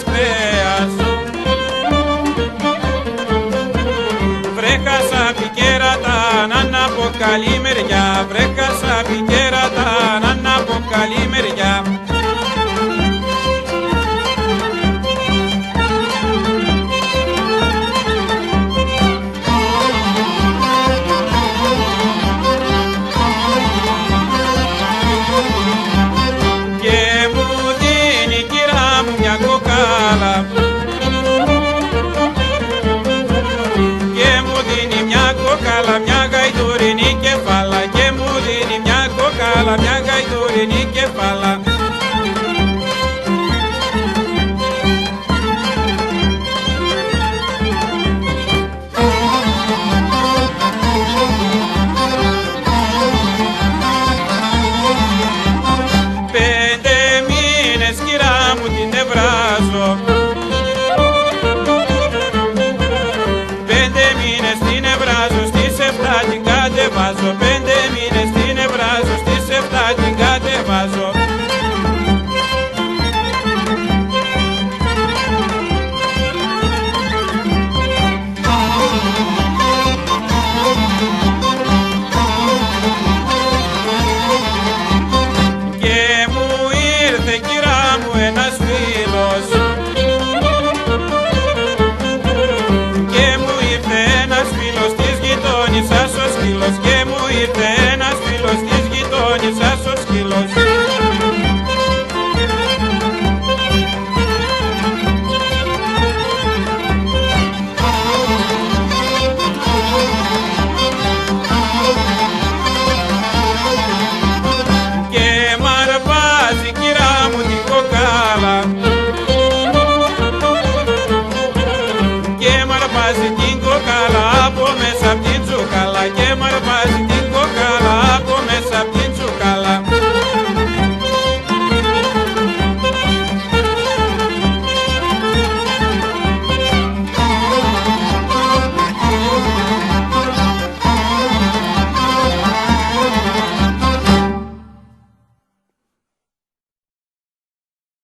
μας κρέας. Βρέκα σαν πικέρατα να από καλή μεριά, βρέκα σαν πικέρατα να από καλή μεριά. Και μου δίνει μια κόκαλα, μια γαϊδουρινή κεφάλα, και μου δίνει μια κόκαλα, μια γαϊδουρινή κεφάλα. Πέντε μήνες κυρά μου την ευράζω, την κατεβάζω, 5 μήνες την ευράζω, στις 7 την κατεβάζω. Και μου ήρθε κυρά μου ένας φίλος, και μου ήρθε ένας φίλος της γειτόνισσας ο σκύλος, και μου ήρθε ένας φίλος της γειτόνισσας ο σκύλος. Και μ' αρπάζει κυρά μου την κοκάλα, και μ' αρπάζει την κοκάλα από μέσα απ' την τσουκάλα.